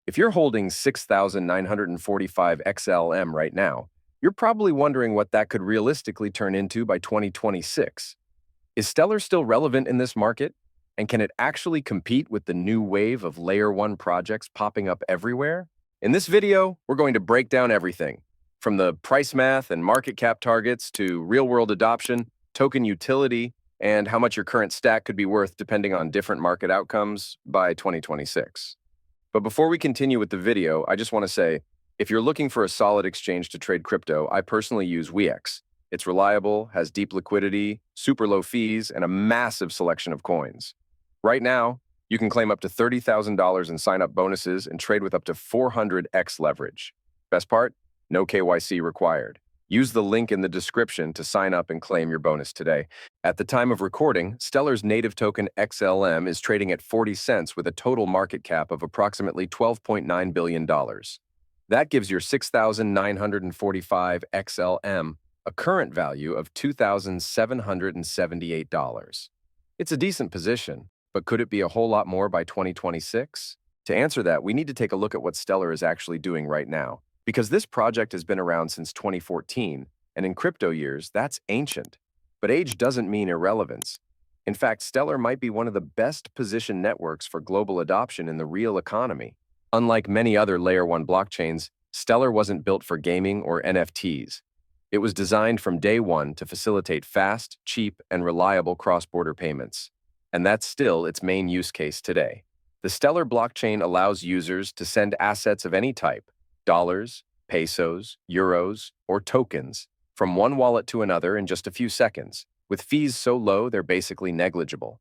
If you're holding 6,945 XLM right now, you're probably wondering what that could realistically turn into by 2026. Is Stellar still relevant in this market? And can it actually compete with the new wave of Layer 1 projects popping up everywhere? In this video, we're going to break down everything, from the price math and market cap targets to real-world adoption, token utility, and how much your current stack could be worth depending on different market outcomes by 2026. But before we continue with the video, I just want to say, if you're looking for a solid exchange to trade crypto, I personally use WEEX. It's reliable, has deep liquidity, super low fees, and a massive selection of coins. Right now, you can claim up to $30,000 in sign-up bonuses and trade with up to 400x leverage. Best part? No KYC required. Use the link in the description to sign up and claim your bonus today. At the time of recording, Stellar's native token XLM is trading at 40 cents with a total market cap of approximately $12.9 billion. That gives your 6,945 XLM a current value of $2,778. It's a decent position, but could it be a whole lot more by 2026? To answer that, we need to take a look at what Stellar is actually doing right now. Because this project has been around since 2014, and in crypto years, that's ancient. But age doesn't mean irrelevance. In fact, Stellar might be one of the best positioned networks for global adoption in the real economy. Unlike many other Layer 1 blockchains, Stellar wasn't built for gaming or NFTs. It was designed from day one to facilitate fast, cheap, and reliable cross-border payments. And that's still its main use case today. The Stellar blockchain allows users to send assets of any type, dollars, pesos, euros, or tokens, from one wallet to another in just a few seconds, with fees so low they're basically negligible.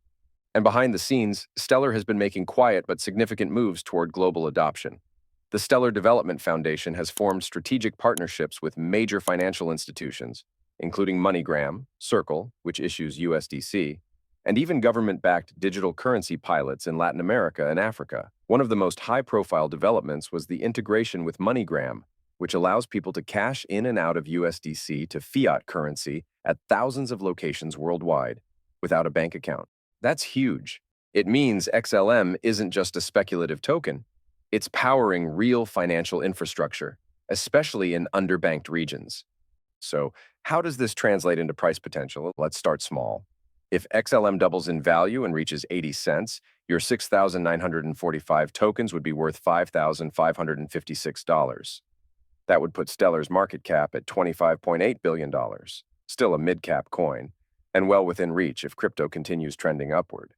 And behind the scenes, Stellar has been making quiet but significant moves toward global adoption. The Stellar Development Foundation has formed strategic partnerships with major financial institutions, including MoneyGram, Circle, which issues USDC, and even government-backed digital currency pilots in Latin America and Africa. One of the most high-profile developments was the integration with MoneyGram, which allows people to cash in and out of USDC to fiat currency at thousands of locations worldwide without a bank account. That's huge. It means XLM isn't just a speculative token. It's powering real financial infrastructure, especially in underbanked regions. So, how does this translate into price potential? Let's start small. If XLM doubles in value and reaches 80 cents, your 6,945 tokens would be worth $5,556. That would put Stellar's market cap at $25.8 billion, still a mid-cap coin, and well within reach if crypto continues trending upward.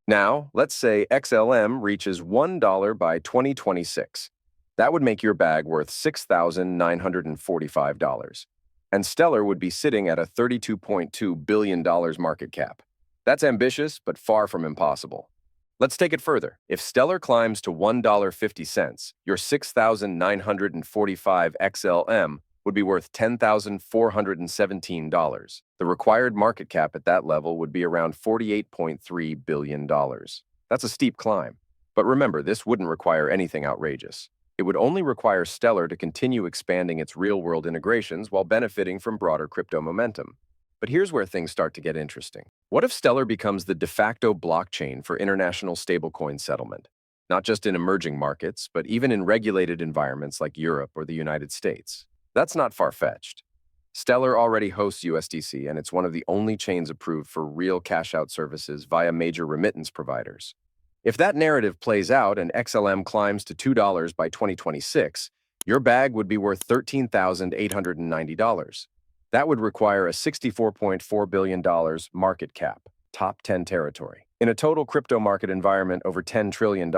Now, let's say XLM reaches $1 by 2026. That would make your bag worth $6,945. And Stellar would be sitting at a $32.2 billion market cap. That's ambitious, but far from impossible. Let's take it further. If Stellar climbs to $1.50, your 6,945 XLM would be worth $10,417. The required market cap at that level would be around $48.3 billion. That's a steep climb. But remember, this wouldn't require anything outrageous. It would only require Stellar to continue expanding its real-world integrations while benefiting from broader crypto momentum. But here's where things start to get interesting. What if Stellar becomes the de facto blockchain for international stablecoin settlement? Not just in emerging markets, but even in regulated environments like Europe or the United States. That's not far-fetched. Stellar already hosts USDC, and it's one of the only chains approved for real cash-out services via major remittance providers. If that narrative plays out and XLM climbs to $2 by 2026, your bag would be worth $13,890. That would require a $64.4 billion market cap, top 10 territory. In a total crypto market environment over $10 trillion,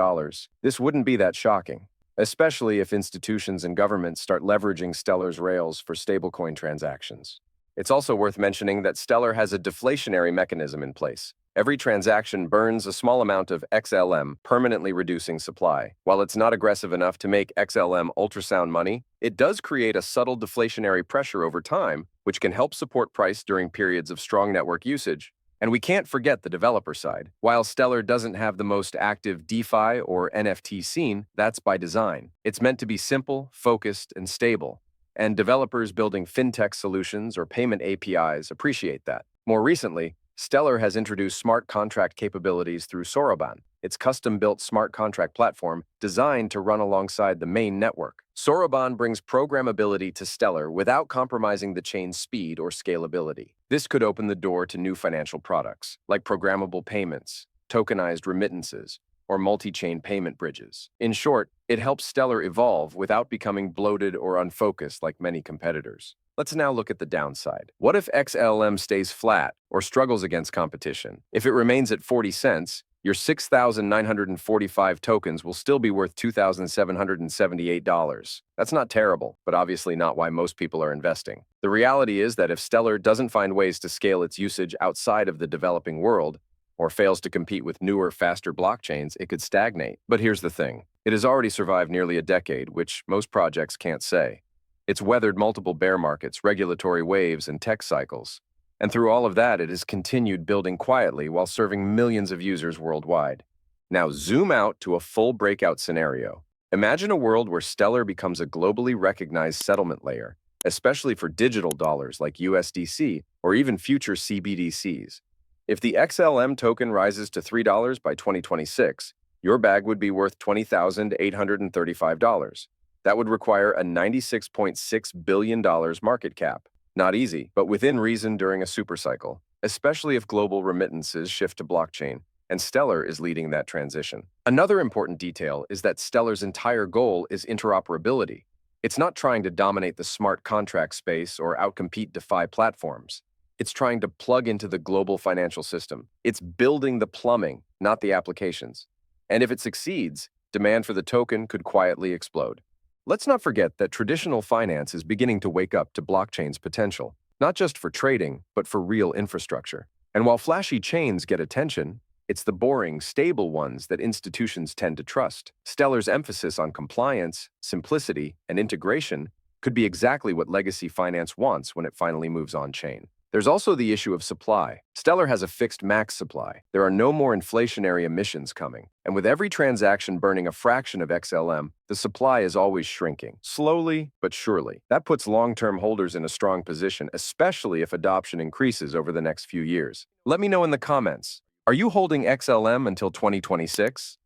this wouldn't be that shocking, especially if institutions and governments start leveraging Stellar's rails for stablecoin transactions. It's also worth mentioning that Stellar has a deflationary mechanism in place. Every transaction burns a small amount of XLM, permanently reducing supply. While it's not aggressive enough to make XLM ultrasound money, it does create a subtle deflationary pressure over time, which can help support price during periods of strong network usage. And we can't forget the developer side. While Stellar doesn't have the most active DeFi or NFT scene, that's by design. It's meant to be simple, focused, and stable. And developers building fintech solutions or payment APIs appreciate that. More recently, Stellar has introduced smart contract capabilities through Soroban, its custom-built smart contract platform designed to run alongside the main network. Soroban brings programmability to Stellar without compromising the chain's speed or scalability. This could open the door to new financial products, like programmable payments, tokenized remittances, or multi-chain payment bridges. In short, it helps Stellar evolve without becoming bloated or unfocused like many competitors. Let's now look at the downside. What if XLM stays flat or struggles against competition? If it remains at 40 cents, your 6,945 tokens will still be worth $2,778. That's not terrible, but obviously not why most people are investing. The reality is that if Stellar doesn't find ways to scale its usage outside of the developing world, or fails to compete with newer, faster blockchains, it could stagnate. But here's the thing. It has already survived nearly a decade, which most projects can't say. It's weathered multiple bear markets, regulatory waves, and tech cycles. And through all of that, it has continued building quietly while serving millions of users worldwide. Now zoom out to a full breakout scenario. Imagine a world where Stellar becomes a globally recognized settlement layer, especially for digital dollars like USDC or even future CBDCs. If the XLM token rises to $3 by 2026, your bag would be worth $20,835. That would require a $96.6 billion market cap. Not easy, but within reason during a supercycle, especially if global remittances shift to blockchain, and Stellar is leading that transition. Another important detail is that Stellar's entire goal is interoperability. It's not trying to dominate the smart contract space or outcompete DeFi platforms. It's trying to plug into the global financial system. It's building the plumbing, not the applications. And if it succeeds, demand for the token could quietly explode. Let's not forget that traditional finance is beginning to wake up to blockchain's potential, not just for trading, but for real infrastructure. And while flashy chains get attention, it's the boring, stable ones that institutions tend to trust. Stellar's emphasis on compliance, simplicity, and integration could be exactly what legacy finance wants when it finally moves on-chain. There's also the issue of supply. Stellar has a fixed max supply. There are no more inflationary emissions coming. And with every transaction burning a fraction of XLM, the supply is always shrinking, slowly but surely. That puts long-term holders in a strong position, especially if adoption increases over the next few years. Let me know in the comments. Are you holding XLM until 2026?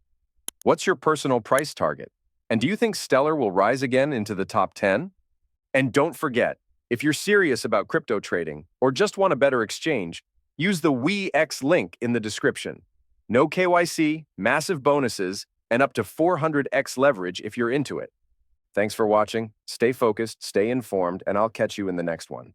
What's your personal price target? And do you think Stellar will rise again into the top 10? And don't forget, if you're serious about crypto trading or just want a better exchange, use the WEEX link in the description. No KYC, massive bonuses, and up to 400x leverage if you're into it. Thanks for watching. Stay focused, stay informed, and I'll catch you in the next one.